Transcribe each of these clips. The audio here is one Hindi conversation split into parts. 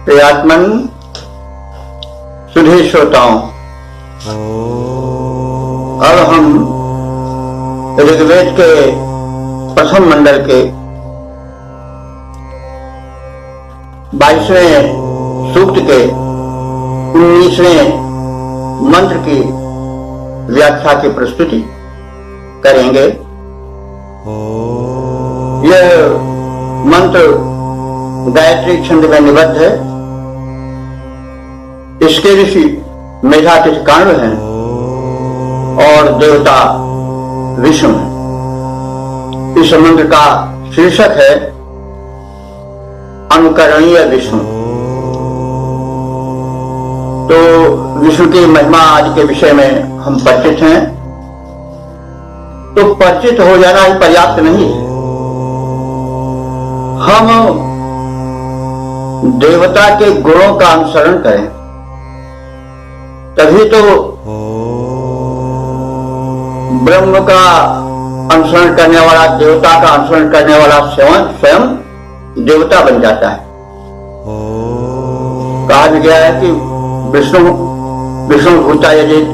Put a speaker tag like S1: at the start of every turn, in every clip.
S1: प्रियात्मन सुधी श्रोताओं, अब हम ऋग्वेद के प्रथम मंडल के 22वें सूक्त के 19वें मंत्र की व्याख्या की प्रस्तुति करेंगे। यह मंत्र गायत्री छंद में निबद्ध है। इसके ऋषि मेधातिथि काण्व हैं और देवता विष्णु हैं। इस मंत्र का शीर्षक है अनुकरणीय विष्णु। तो विष्णु की महिमा आदि के विषय में हम परिचित हैं, तो परिचित हो जाना ही पर्याप्त नहीं है। हम देवता के गुणों का अनुसरण करें, तभी तो ब्रह्म का अनुसरण करने वाला, देवता का अनुसरण करने वाला स्वयं देवता बन जाता है। कहा भी गया है कि विष्णु भूता यजित,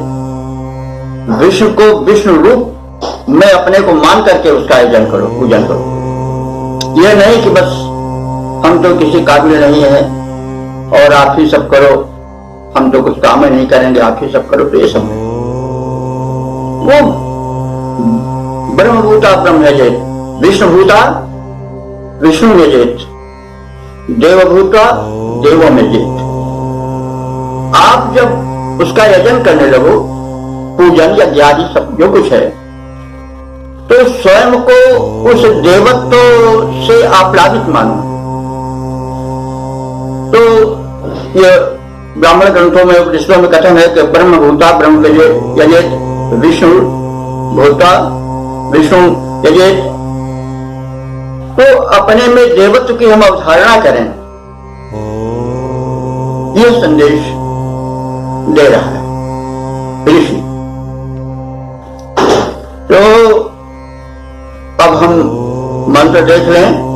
S1: विष्णु को विष्णु रूप में अपने को मान करके उसका आयोजन करो, पूजन करो। यह नहीं कि बस हम तो किसी काबिल नहीं है और आप ही सब करो, हम तो कुछ काम नहीं करेंगे, आप ही सब करो। तो ये सब वो ब्रह्मभूता ब्रह्म यजेत, विष्णुभूता विष्णु यजेत, देवभूता देवम यजेत। आप जब उसका यजन करने लगो, पूजन यज्ञ आदि सब जो कुछ है, तो स्वयं को उस देवत्व से आप्लावित मानो। तो यह ब्राह्मण ग्रंथों में, उपनिषदों में कथन है कि ब्रह्म भूता ब्रह्म यजेत, विष्णु भूता विष्णु यजेत। तो अपने में देवत्व की हम अवधारणा करें, यह संदेश दे रहा है ऋषि। तो अब हम मंत्र देख लें।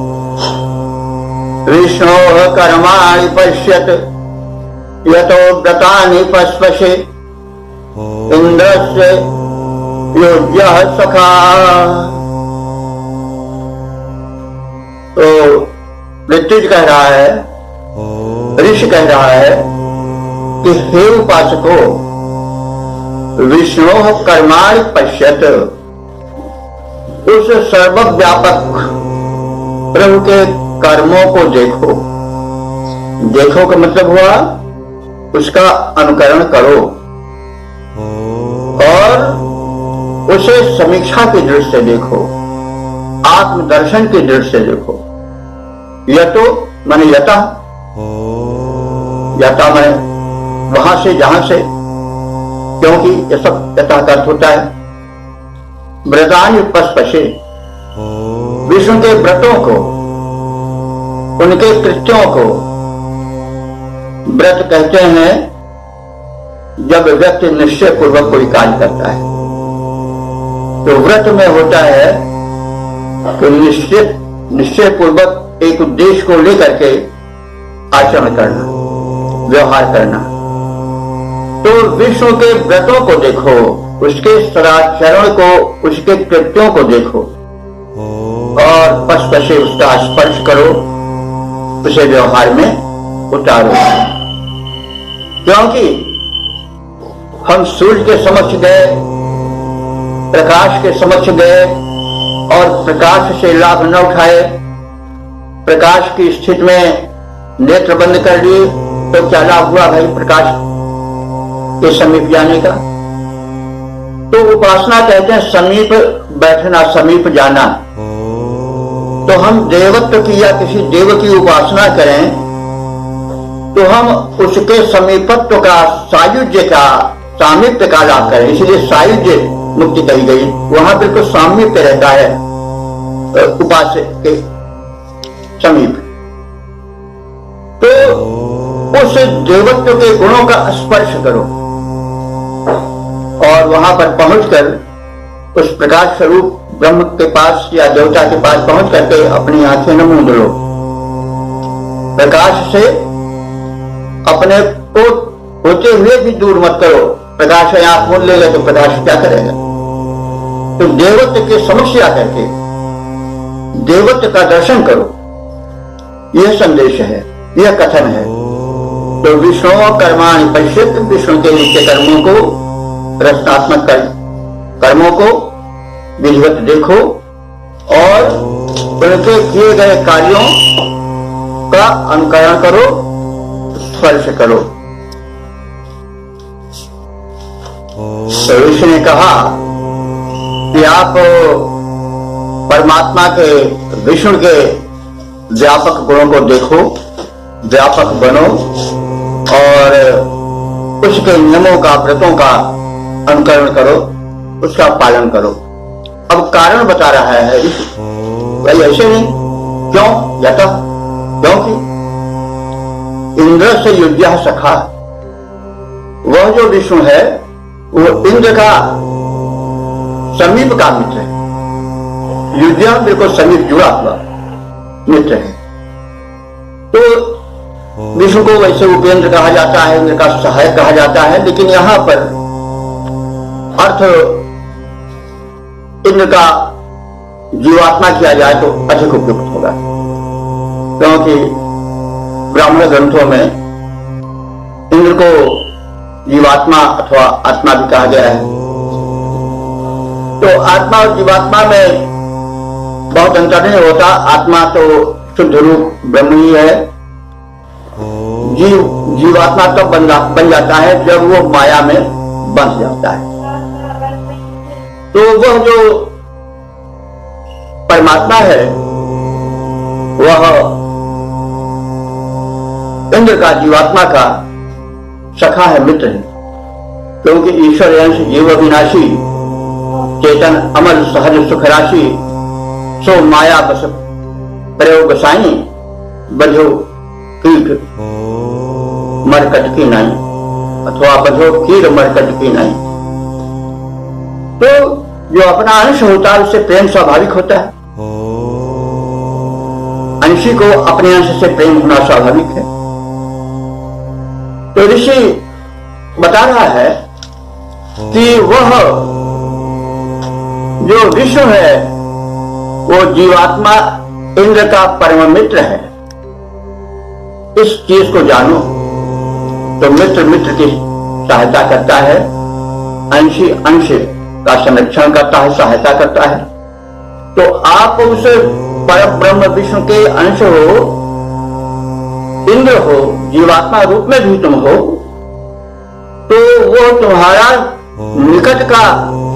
S1: विष्णो कर्माणि पश्यत यतो व्रतानि पश्पशे इंद्रस्य योज्यः सखा। तो ऋत्विज कह रहा है, ऋषि कह रहा है कि हे उपासको, विष्णु कर्माणि पश्यत, उस सर्वव्यापक प्रभु के कर्मों को देखो। देखो का मतलब हुआ उसका अनुकरण करो और उसे समीक्षा की दृष्टि से देखो, आत्मदर्शन की दृष्टि से देखो। यतो माने यथा, यथा माने वहां से जहां से, क्योंकि यह सब यथा का अर्थ होता है। व्रतानि पश्पशे, विष्णु के व्रतों को, उनके कृत्यों को व्रत कहते हैं जब व्यक्ति निश्चय पूर्वक कोई कार्य करता है। तो व्रत में होता है कि निश्चय पूर्वक एक उद्देश्य को लेकर के आचरण करना, व्यवहार करना। तो विष्णु के व्रतों को देखो, उसके सदाचरण को, उसके कृत्यों को देखो और पश्पशे उसका स्पर्श करो, उसे व्यवहार में उतारो। क्योंकि हम सूर्य के समक्ष गए, प्रकाश के समक्ष गए और प्रकाश से लाभ न उठाए, प्रकाश की स्थिति में नेत्र बंद कर लिए, तो क्या लाभ हुआ भाई प्रकाश के समीप जाने का? तो उपासना कहते हैं समीप बैठना, समीप जाना। तो हम देवत्व की या किसी देव की उपासना करें तो हम उसके समीपत्व का, सायुज्य का, सामीप्य का लाभ करें। इसलिए सायुज्य मुक्ति कही गई, वहां बिल्कुल सामीप्य रहता है उपासक के समीप। तो उस देवत्व के गुणों का स्पर्श करो और वहां पर पहुंचकर उस प्रकाश स्वरूप ब्रह्म के पास या देवता के पास पहुंच करके अपनी आंखें न मूंद लो। प्रकाश से अपने को होते हुए भी दूर मत करो। प्रकाश है आंख मूंद लेगा तो प्रकाश क्या करेगा? तो देवत्व के समक्ष आकर के देवत्व का दर्शन करो, यह संदेश है, यह कथन है। तो विष्णु कर्माणि पश्यत, विष्णु के नित्य कर्मों को, रचनात्मक कर्मों को विधिवत देखो और उनके किए गए कार्यों का अनुकरण करो, स्पर्श करो। तो ऋषि ने कहा कि आप परमात्मा के, विष्णु के व्यापक गुणों को देखो, व्यापक बनो और उसके नियमों का, व्रतों का अनुकरण करो, उसका पालन करो। अब कारण बता रहा है भाई, ऐसे नहीं, क्यों जाता? क्योंकि इंद्र से युज्या सखा, वह जो विष्णु है वो इंद्र का समीप का मित्र है। युज्या बिल्कुल समीप जुड़ा हुआ मित्र है। तो विष्णु को वैसे उपेंद्र कहा जाता है, इंद्र का सहायक कहा जाता है, लेकिन यहां पर अर्थ इंद्र का जीवात्मा किया जाए तो अधिक उपयुक्त होगा, क्योंकि ब्राह्मण ग्रंथों में इंद्र को जीवात्मा अथवा आत्मा भी कहा गया है। तो आत्मा और जीवात्मा में बहुत अंतर नहीं होता। आत्मा तो शुद्ध रूप ब्रह्म ही है। जीवात्मा तब बन जाता है जब वो माया में बंध जाता है। तो वह जो परमात्मा है वह इंद्र का, जीवात्मा का सखा है, मित्र है। क्योंकि ईश्वर अंश जीव विनाशी, चेतन अमल सहज सुख राशि, सो माया बस प्रयोग साई, बधो कीट मरकट की नाई, अथवा बधो कीट मरकट की नाई। तो जो अपना अंश होता है उससे प्रेम स्वाभाविक होता है। अंशी को अपने अंश से प्रेम होना स्वाभाविक है। तो ऋषि बता रहा है कि वह जो विष्णु है वो जीवात्मा इंद्र का परम मित्र है। इस चीज को जानो। तो मित्र मित्र की सहायता करता है, अंशी अंश का संरक्षण करता है, सहायता करता है। तो आप उस परम ब्रह्म विष्णु के अंश हो, इंद्र हो, जीवात्मा रूप में भी तुम हो, तो वो तुम्हारा निकट का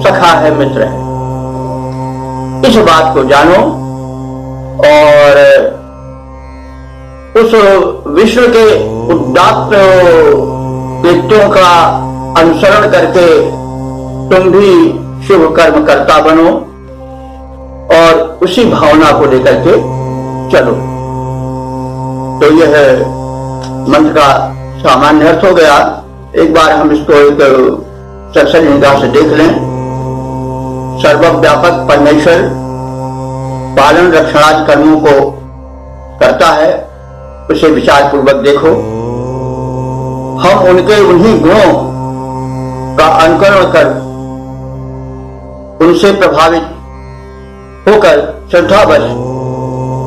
S1: सखा है, मित्र है। इस बात को जानो और उस विष्णु के उदात्त कृत्यों का अनुसरण करके तुम भी शुभ कर्म करता बनो और उसी भावना को लेकर के चलो। तो यह मंत्र का सामान्य अर्थ हो गया। एक बार हम इसको एक सत्संग निगाह से देख लें। सर्वव्यापक परमेश्वर पालन रक्षणादि कर्मों को करता है, उसे विचार पूर्वक देखो। हम उनके उन्हीं गुणों का अनुकरण कर उनसे प्रभावित होकर श्रद्धावश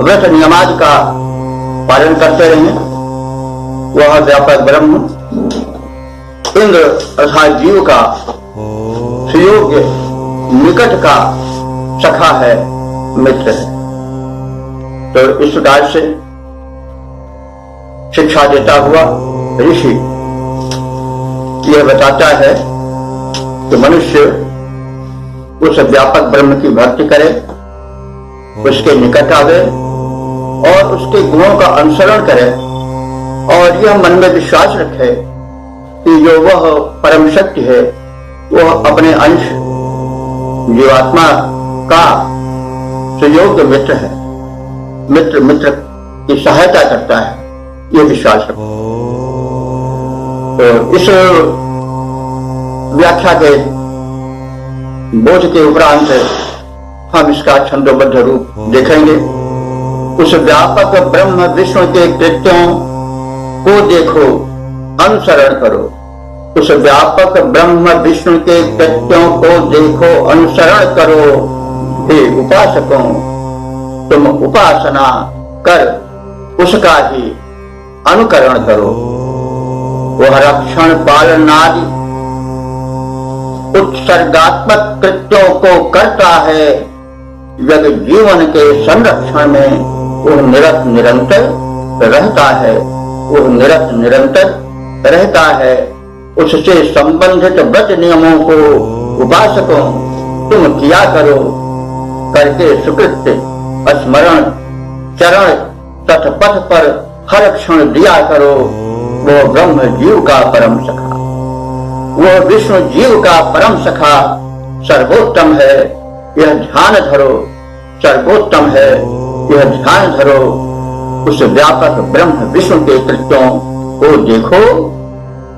S1: व्रत नियमादि का पालन करते रहें। वह व्यापक ब्रह्म इंद्र अर्थात जीव का सुयोग्य निकट का सखा है, मित्र है। तो इस प्रकार से शिक्षा देता हुआ ऋषि यह बताता है कि मनुष्य उस व्यापक ब्रह्म की भक्ति करे, उसके निकट आवे और उसके गुणों का अनुसरण करे और यह मन में विश्वास रखे कि जो वह परम शक्ति है वह अपने अंश जीवात्मा का सुयोग्य मित्र है, मित्र मित्र की सहायता करता है, यह विश्वास रखो। तो इस व्याख्या के बोध के उपरांत हम इसका छंदोबद्ध रूप देखेंगे। उस व्यापक ब्रह्म विष्णु के कृत्यों को देखो, अनुसरण करो। उस व्यापक ब्रह्म विष्णु के कृत्यों को देखो, अनुसरण करो। हे उपासकों, तुम उपासना कर उसका ही अनुकरण करो। वह रक्षण पालन आदि उत्सर्गात्मक कृत्यों को करता है। जग जीवन के संरक्षण में वह निरंतर रहता है। वह निरंतर रहता है। उससे संबंधित व्रत नियमों को उपासकों तुम किया करो। करके सुकृत्य स्मरण चरण तत्पथ पर हर क्षण दिया करो। वह ब्रह्म जीव का परम सखा, वह विष्णु जीव का परम सखा सर्वोत्तम है, यह ध्यान धरो। सर्वोत्तम है, यह ध्यान धरो। उस व्यापक ब्रह्म विष्णु के कृत्यों को देखो,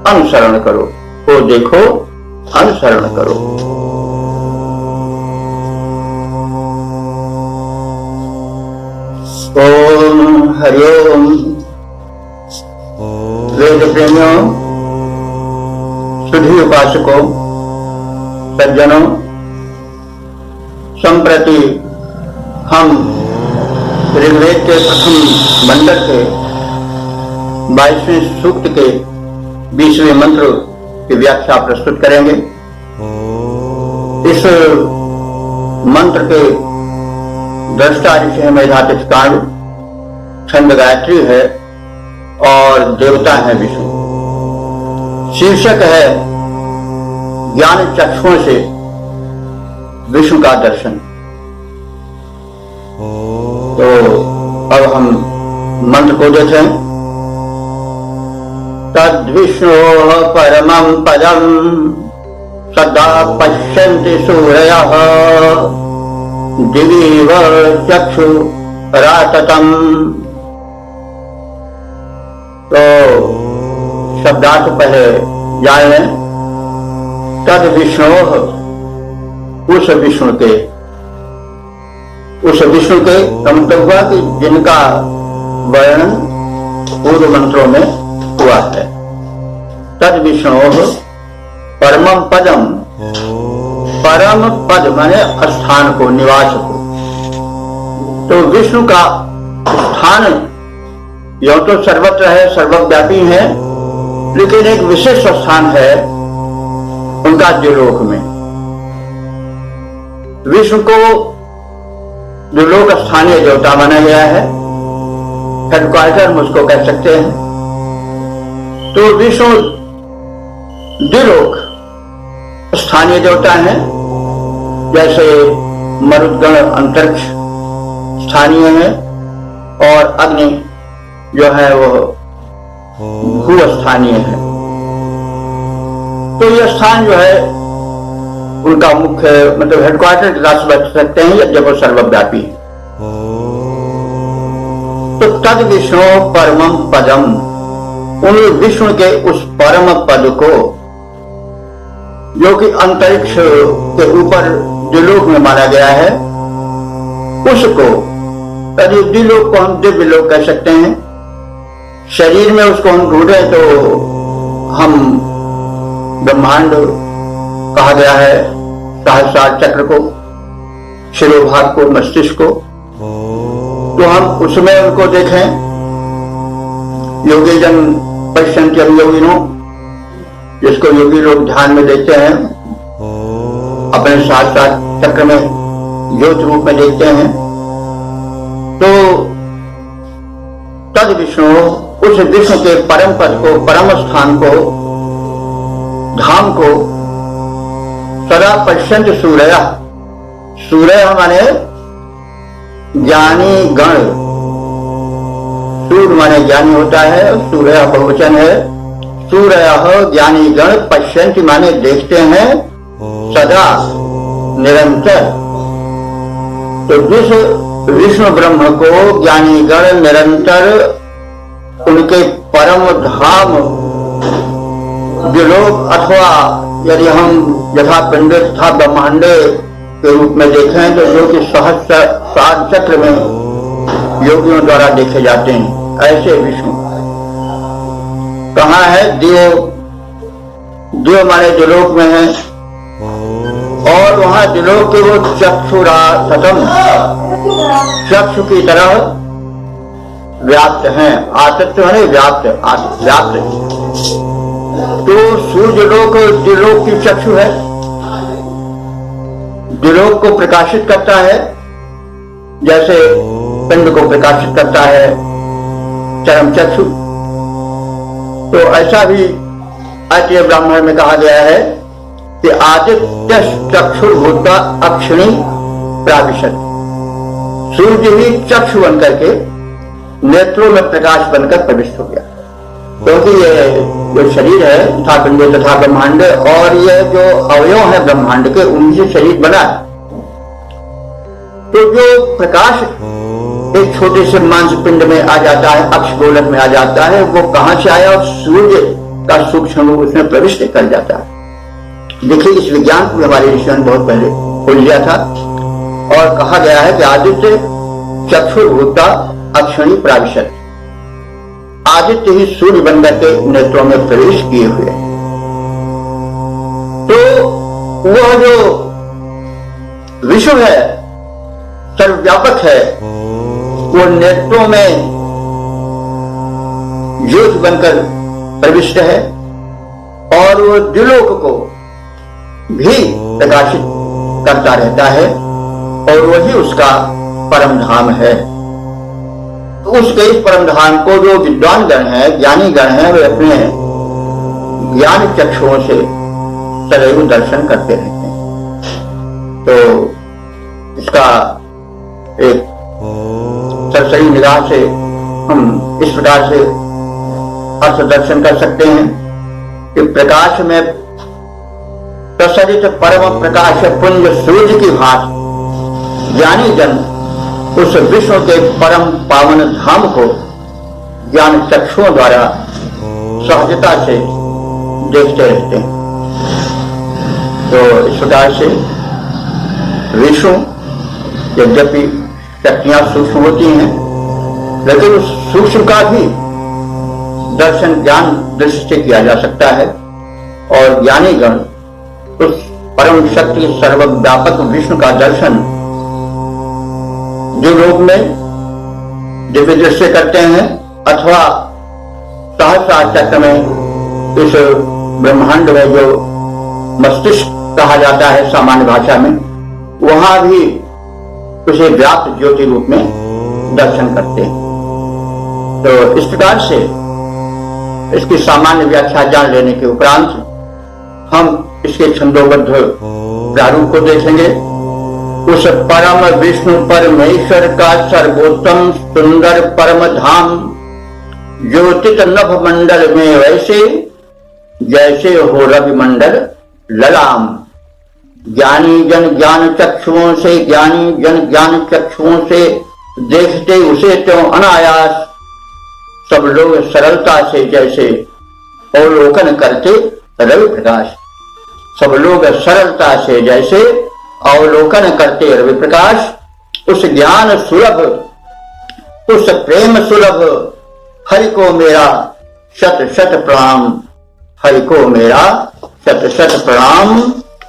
S1: अनुसरण करो। को देखो, अनुसरण करो। ओम हरिओम। वेद प्रेमियों, सुधी उपासकों, सज्जनों, संप्रति हम ऋग्वेद के प्रथम मंडल के 22वें सूक्त के 20वें मंत्र की व्याख्या प्रस्तुत करेंगे। इस मंत्र के दृष्टा ऋषि है मेधातिथि कांड, छंद गायत्री है और देवता है विष्णु। शीर्षक है ज्ञान चक्षुओं से विष्णु का दर्शन। तो अब हम मंत्र को देखें। तद्विष्णु परमं पदं सदा पश्यन्ति सूरयः दिवीव चक्षुराततम्। तो शब्दार्थ पहले जान लें। तद विष्णु, उस विष्णु के, उस विष्णु के मतलब हुआ कि जिनका वर्णन पूर्व मंत्रों में हुआ है। तद विष्णु परमं पदम, परम पद माने स्थान को, निवास को। तो विष्णु का स्थान यह तो सर्वत्र है, सर्वव्यापी है, लेकिन एक विशेष स्थान है उनका द्युलोक में। विष्णु को द्युलोक स्थानीय देवता माना गया है, हेडक्वार्टर हम उसको कह सकते हैं। तो विष्णु द्युलोक स्थानीय देवता है। जैसे मरुद्गण अंतरिक्ष स्थानीय है और अग्नि जो है वो भू स्थानीय है। तो यह स्थान जो है उनका मुख्य मतलब हेडक्वार्टर की तरह से रख सकते हैं जब वो सर्वव्यापी है। तो तद विष्णु परमं पदम, उन विष्णु के उस परम पद को जो कि अंतरिक्ष के ऊपर द्युलोक में माना गया है, उसको द्युलोक को हम दिव्य लोक कह सकते हैं। शरीर में उसको हम ढूंढे तो हम ब्रह्मांड कहा गया है, सहस्रार चक्र को, शिरोभाग को, मस्तिष्क को। तो हम उसमें उनको देखें। योगी जन पश्यन्ति योगिनो, जिसको योगी लोग ध्यान में देखते हैं, अपने सहस्रार चक्र में ज्योत रूप में देखते हैं। तो तद विष्णु, उस विष्णु के परम पद को, परम स्थान को, धाम को सदा पश्यन्ति सूर्य। सूर्य माने ज्ञानी गण, सूर्य माने ज्ञानी होता है, सूर्य बहुवचन है। सूर्य ज्ञानी गण, पश्यन्ति माने देखते हैं, सदा निरंतर। तो जिस विष्णु ब्रह्म को ज्ञानी गण निरंतर उनके परम धाम द्युलोक अथवा यदि हम यथा पिंड तथा ब्रह्मांड के रूप में देखें तो जो कि सहस्रार चक्र में योगियों द्वारा देखे जाते हैं, ऐसे विष्णु कहाँ है? देव माने द्युलोक में है, और वहां द्युलोक के वो चक्षुरासतम, चक्षु की तरह व्याप्त हैं। आतत्व है व्याप्त, व्याप्त। तो सूर्यलोक द्युलोक की चक्षु है, द्युलोक को प्रकाशित करता है, जैसे पिंड को प्रकाशित करता है चरम चक्षु। तो ऐसा भी आर्य ब्राह्मण में कहा गया है कि आदित्य चक्षुर्भूत अक्षिणी प्राविशत, सूर्य ही चक्षु बनकर के नेत्रों में प्रकाश बनकर प्रविष्ट हो गया। क्योंकि ये जो शरीर है तथा पिंड तथा ब्रह्मांड, और ये जो अवयव है ब्रह्मांड के, उन्हीं से शरीर बना है। तो जो प्रकाश एक छोटे से मांस पिंड में आ जाता है, अक्ष गोलक में आ जाता है, वो कहां से आया? और सूर्य का सूक्ष्म रूप उसमें प्रविष्ट कर जाता है। देखिए, इस विज्ञान को हमारे ऋषियों ने बहुत पहले खोल लिया था, और कहा गया है कि आदित्य चक्षुर्भूता अक्षिणी प्राविशत, आदित्य ही सूर्य बनकर के नेत्रों में प्रवेश किए हुए। तो वह जो विश्व है, सर्वव्यापक है, वो नेत्रों में ज्योति बनकर प्रविष्ट है, और वो द्युलोक को भी प्रकाशित करता रहता है, और वही उसका परम धाम है। उसके इस परम धाम को जो विद्वान गण है, ज्ञानी गण है, वे अपने ज्ञान चक्षुओं से सदैव दर्शन करते रहते हैं। तो इसका एक सरसरी निगाह से हम इस प्रकार से अर्थ दर्शन कर सकते हैं कि प्रकाश में प्रसरित परम प्रकाश पुंज सूर्य की भांति ज्ञानी जन उस विश्व के परम पावन धाम को ज्ञान चक्षुओं द्वारा सहजता से देखते रहते हैं। तो इस प्रकार से विश्व, यद्यपि शक्तियां सूक्ष्म होती हैं, लेकिन उस सूक्ष्म का भी दर्शन ज्ञान दृष्टि से किया जा सकता है, और ज्ञानी गण उस परम शक्ति सर्वव्यापक विष्णु का दर्शन जो लोक में दिव्य दृष्टि करते हैं, अथवा सहस्रा चक्र में, इस ब्रह्मांड में जो मस्तिष्क कहा जाता है सामान्य भाषा में, वहां भी उसे व्याप्त ज्योति रूप में दर्शन करते हैं। तो इस प्रकार से इसकी सामान्य व्याख्या जान लेने के उपरांत हम इसके छंदोबद्ध प्रारूप को देखेंगे। उस परम विष्णु परमेश्वर का सर्वोत्तम सुंदर परम धाम ज्योतित नभ मंडल में वैसे जैसे हो रवि मंडल ललाम। ज्ञानी जन ज्ञान चक्षुओं से, ज्ञानी जन ज्ञान चक्षुओं से देखते उसे त्यों अनायास सब लोग सरलता से जैसे अवलोकन करते रवि प्रकाश। सब लोग सरलता से जैसे अवलोकन करते रवि प्रकाश। उस ज्ञान सुलभ, उस प्रेम सुलभ हरि को मेरा शत शत प्रणाम। हरि को मेरा शत शत प्रणाम।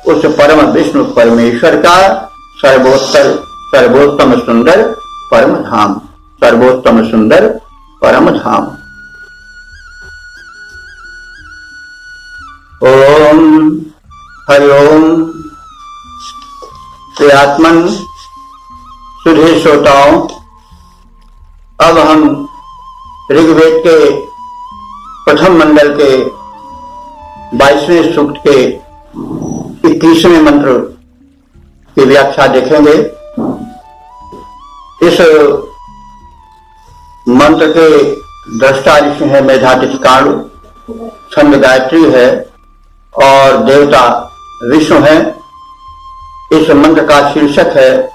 S1: उस परम विष्णु परमेश्वर का सर्वोत्तम सुंदर परम धाम, सर्वोत्तम सुंदर परम धाम। ओम हरि ओम। प्रियात्मन सुधे श्रोताओं, अब हम ऋग्वेद के प्रथम मंडल के 22वें सूक्त के 21वें मंत्र की व्याख्या देखेंगे। इस मंत्र के दृष्टा ऋषि है मेधातिथि कांड, छंद गायत्री है और देवता विष्णु है। इस मंत्र का शीर्षक है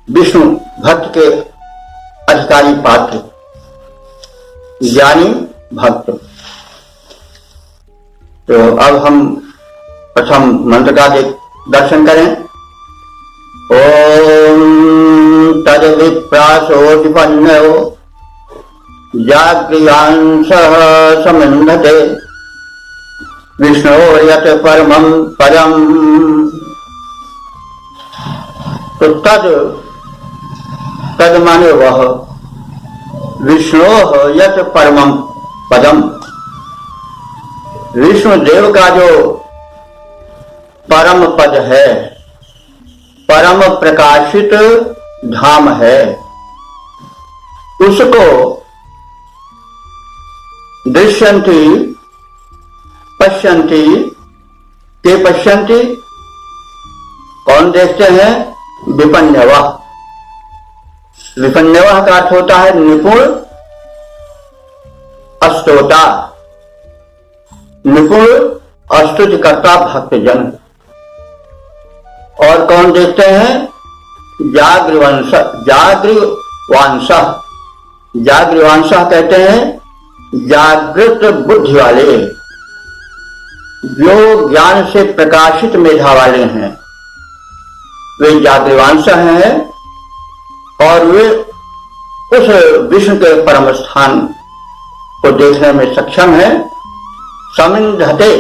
S1: विष्णु भक्त के अधिकारी पात्र, ज्ञानी भक्त। तो अब हम प्रथम मंत्र का दर्शन करें। ओम तद विप्रासोऽधिपन्नो जाग्रयांशः समिन्धते विष्णोर्यत् परमं पदम्। तो तद माने वह, विष्णोः यत् परमं पदम, विष्णु देव का जो परम पद है, परम प्रकाशित धाम है, उसको दृश्यन्ति पश्यन्ति के पश्यन्ति, कौन देखते हैं? विपन्यवः। विपन्यवः का अर्थ होता है निपुण अस्तोता, निपुण स्तुतिकर्ता भक्तजन। और कौन देखते हैं? जागृवंश, जागृवांशः। जागृवांशः कहते हैं जागृत बुद्धि वाले, जो ज्ञान से प्रकाशित मेधा वाले हैं, वे जागृवांश हैं और वे उस विष्णु के परम स्थान को देखने में सक्षम है। समिन्धते,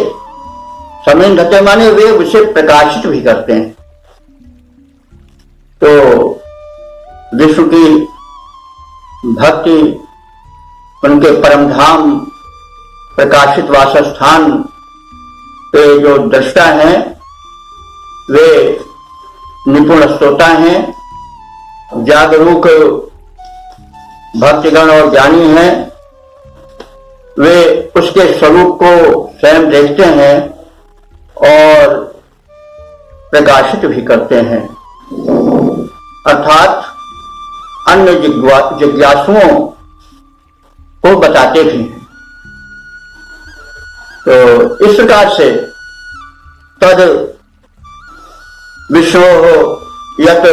S1: समिन्धते माने वे उसे प्रकाशित भी करते हैं। तो विष्णु की भक्ति, उनके परम धाम, प्रकाशित वासस्थान पे जो दृष्टा हैं, वे निपुण श्रोता हैं, जागरूक भक्तगण और ज्ञानी हैं। वे उसके स्वरूप को स्वयं देखते हैं और प्रकाशित भी करते हैं, अर्थात अन्य जिज्ञासुओं को बताते भी हैं। तो इस प्रकार से तद विष्णु यत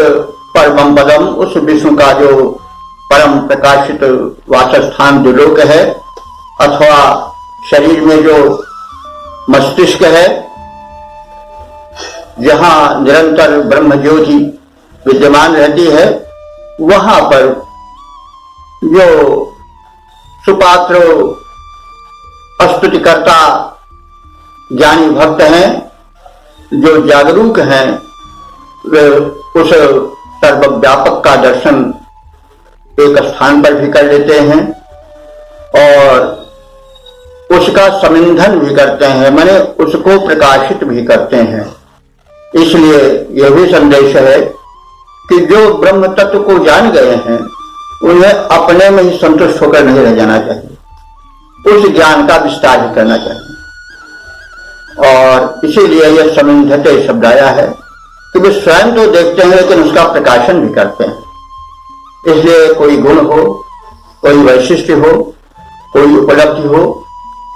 S1: परमं पदम, उस विष्णु का जो परम प्रकाशित वासस्थान जो लोक है, अथवा शरीर में जो मस्तिष्क है, जहां निरंतर ब्रह्म ज्योति विद्यमान रहती है, वहां पर जो सुपात्र स्तुतिकर्ता ज्ञानी भक्त हैं, जो जागरूक हैं, वे उस सर्वव्यापक का दर्शन एक स्थान पर भी कर लेते हैं और उसका समिंधन भी करते हैं, माने उसको प्रकाशित भी करते हैं। इसलिए यह भी संदेश है कि जो ब्रह्म तत्व को जान गए हैं, उन्हें अपने में ही संतुष्ट होकर नहीं रह जाना चाहिए, उस ज्ञान का विस्तार भी करना चाहिए। और इसीलिए यह समिंधते शब्द आया है कि वे स्वयं तो देखते हैं लेकिन उसका प्रकाशन भी करते हैं। इसलिए कोई गुण हो, कोई वैशिष्ट्य हो, कोई उपलब्धि हो,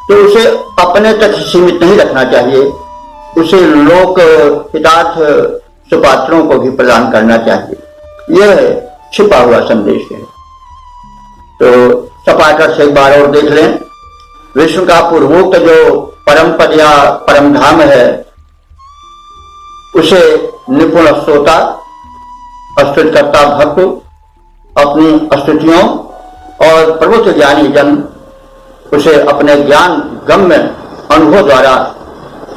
S1: तो उसे अपने तक सीमित नहीं रखना चाहिए, उसे लोक हितार्थ सुपात्रों को भी प्रदान करना चाहिए। यह छिपा हुआ संदेश है। तो सपाकर से एक बार और देख लें। विष्णु का पूर्वोक्त जो परम पद या परम धाम है, उसे निपुण श्रोता स्तुतिकर्ता भक्त अपनी स्तुतियों और प्रबुद्ध ज्ञानी जन उसे अपने ज्ञान गम्य अनुभव द्वारा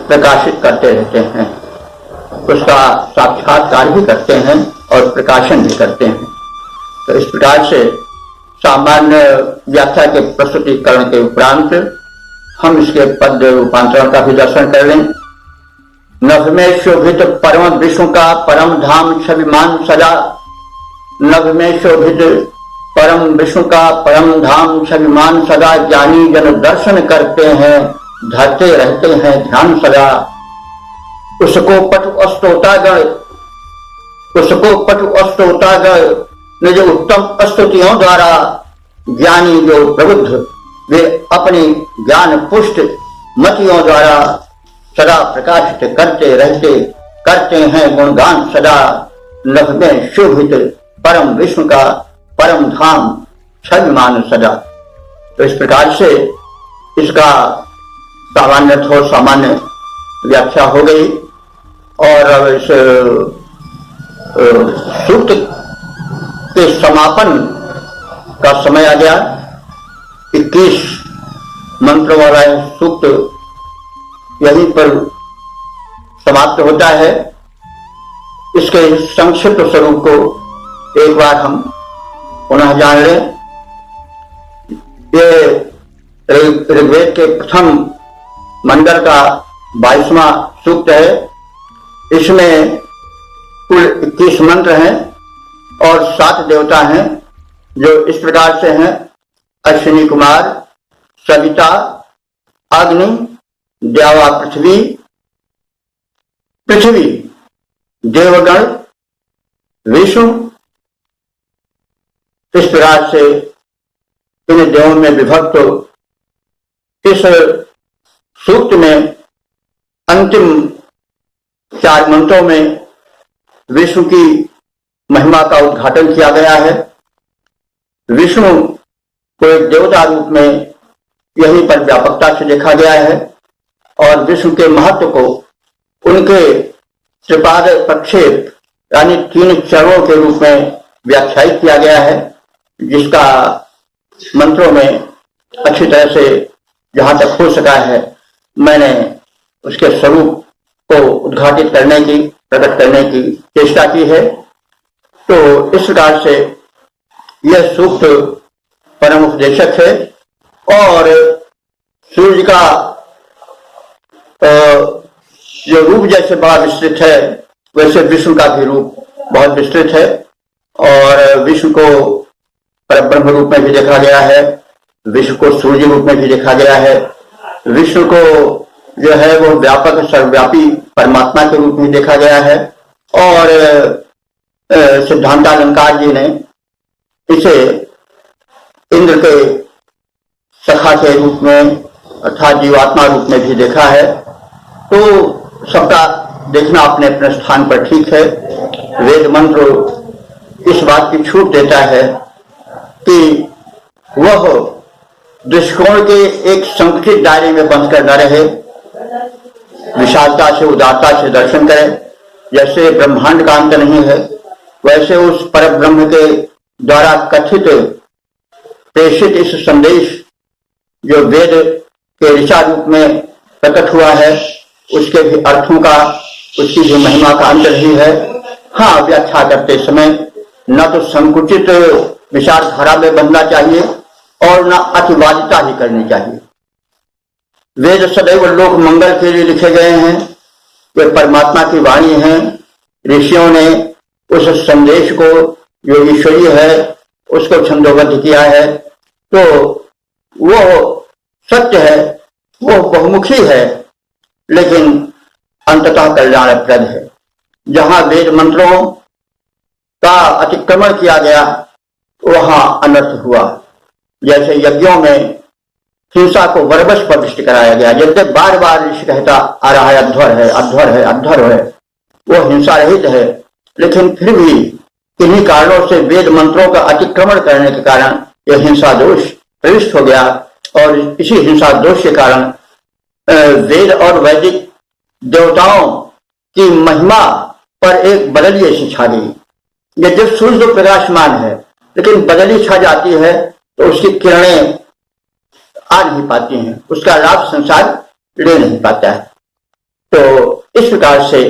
S1: प्रकाशित करते रहते हैं, उसका साक्षात्कार भी करते हैं और प्रकाशन भी करते हैं। तो इस प्रकार से सामान्य व्याख्या के प्रस्तुतिकरण के उपरांत हम इसके पद रूपांतरण का भी दर्शन कर लें। नभ में शोभित परम विष्णु का परम धाम छविमान सजा, नभ में शोभित परम विष्णु का परम धाम छविमान सदा, ज्ञानी जन दर्शन करते हैं, धरते रहते हैं ध्यान सदा। उसको पटु अस्तोतागण, उसको पटु अस्तोतागण निज उत्तम स्तुतियों द्वारा ज्ञानी जो प्रबुद्ध, वे अपनी ज्ञान पुष्ट मतियों द्वारा सदा प्रकाशित करते रहते, करते हैं गुणगान सदा। नभ में शोभित परम विष्णु का परम धाम छविमान सदा। तो इस प्रकार से इसका सामान्य व्याख्या हो गई। और अब इस सूक्त के समापन का समय आ गया। 21 मंत्रों वाला सूक्त यहीं पर समाप्त होता है। इसके संक्षिप्त स्वरूप को एक बार हम पुनः जान लें। ये ऋग्वेद के प्रथम मंडल का 22वां सूक्त है। इसमें कुल 21 मंत्र हैं और 7 देवता हैं जो इस प्रकार से हैं: अश्विनी कुमार, सविता, अग्नि, द्यावा पृथ्वी, देवगण, विष्णु। इस प्रकार से इन देवों में विभक्त इस सूक्त में अंतिम 4 मंत्रों में विष्णु की महिमा का उद्घाटन किया गया है। विष्णु को एक देवता रूप में यहीं पर व्यापकता से देखा गया है और विष्णु के महत्व को उनके त्रिपाद प्रक्षेप यानी 3 चरणों के रूप में व्याख्यायित किया गया है, जिसका मंत्रों में अच्छी तरह से जहां तक हो सका है मैंने उसके स्वरूप को उद्घाटित करने की, प्रकट करने की चेष्टा की है। तो इस प्रकार से यह सूक्त परम उपदेशक है और सूर्य का जो रूप जैसे बड़ा विस्तृत है वैसे विष्णु का भी रूप बहुत विस्तृत है और विष्णु को परब्रह्म रूप में भी देखा गया है, विष्णु को सूर्य रूप में भी देखा गया है, विष्णु को जो है वो व्यापक सर्वव्यापी परमात्मा के रूप में देखा गया है और सिद्धांतालंकार जी ने इसे इंद्र के सखा के रूप में अर्थात जीवात्मा रूप में भी देखा है। तो सबका देखना अपने अपने स्थान पर ठीक है। वेद मंत्र इस बात की छूट देता है कि वह दृष्टिकोण के एक संकुचित दायरे में बंधकर न रहे, विशालता से उदारता से दर्शन करे। जैसे ब्रह्मांड का अंत नहीं है वैसे उस पर ब्रह्म के द्वारा कथित प्रेषित इस संदेश जो वेद के ऋचा रूप में प्रकट हुआ है उसके भी अर्थों का, उसकी भी महिमा का अंत नहीं है। हाँ, व्याख्या करते समय न तो संकुचित विचारधारा में बनना चाहिए और न अतिवादिता ही करनी चाहिए। वेद सदैव लोक मंगल के लिए लिखे गए हैं, वे परमात्मा की वाणी है। ऋषियों ने उस संदेश को जो ईश्वरीय है उसको छंदोबद्ध किया है, तो वो सत्य है, वो बहुमुखी है, लेकिन अंततः कल्याणप्रद है। जहां वेद मंत्रों का अतिक्रमण किया गया वहां अनर्थ हुआ। जैसे यज्ञों में हिंसा को बरबस प्रविष्ट कराया गया, जैसे बार बार ऋषि कहता आ रहा है अध्वर है, अध्वर है, अध्वर है, वो हिंसा रहित है, लेकिन फिर भी किन्हीं कारणों से वेद मंत्रों का अतिक्रमण करने के कारण यह हिंसा दोष प्रविष्ट हो गया और इसी हिंसा दोष के कारण वेद और वैदिक देवताओं की महिमा पर एक बदली ऐसी छा गई। यद्यप सूर्य तो प्रकाशमान है लेकिन बदली छा जाती है तो उसकी किरणें आ नहीं पाती हैं, उसका लाभ संसार ले नहीं पाता है। तो इस प्रकार से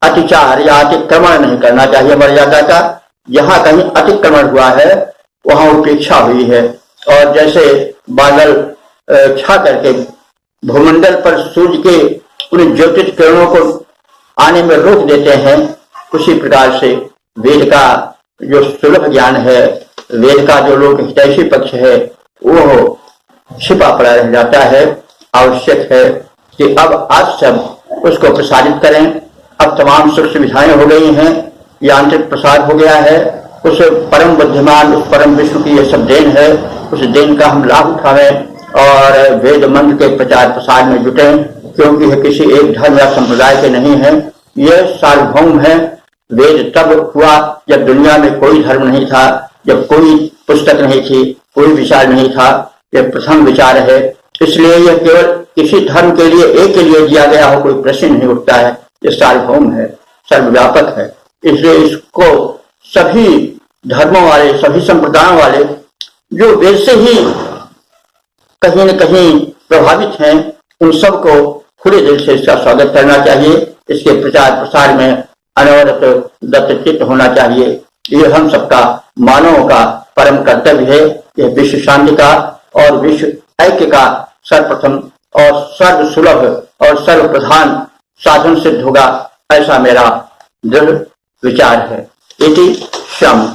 S1: अतिचार या अतिक्रमण नहीं करना चाहिए मर्यादा का। जहां कहीं अतिक्रमण हुआ है वहां उपेक्षा हुई है और जैसे बादल छा करके भूमंडल पर सूर्य के उन ज्योतिष किरणों को आने में रोक देते हैं, उसी प्रकार से वेद का जो सुलभ ज्ञान है, वेद का जो लोक हितैषी पक्ष है वो छिपा पड़ा रह जाता है। आवश्यक है कि अब आज सब उसको प्रसारित करें। अब तमाम सुख सुविधाएं हो गई हैं, यांत्रिक प्रसार हो गया है, उस परम बुद्धिमान उस परम विष्णु की यह सब देन है, उस देन का हम लाभ उठावें और वेद मंत्र के प्रचार प्रसार में जुटे, क्योंकि यह किसी एक धर्म या संप्रदाय के नहीं है, यह सार्वभौम है। वेद तब हुआ जब दुनिया में कोई धर्म नहीं था, जब कोई पुस्तक नहीं थी, कोई विचार नहीं था, यह प्रथम विचार है। इसलिए यह केवल किसी धर्म के लिए एक के लिए दिया गया हो कोई प्रश्न नहीं उठता है, यह सार्वभौम है, सर्वव्यापक है। इसलिए इसको सभी धर्मों वाले, सभी संप्रदायों वाले जो वेद से ही कहीं न कहीं प्रभावित हैं, उन सबको खुले दिल से इसका स्वागत करना चाहिए। इसके प्रचार प्रसार में अनवरत दत्तचित्त होना चाहिए। ये हम सबका मानवों का परम कर्तव्य है। यह विश्व शांति का और विश्व ऐक्य का सर्वप्रथम और सर्व सुलभ और सर्व प्रधान साधन सिद्ध होगा, ऐसा मेरा दृढ़ विचार है। इति शम।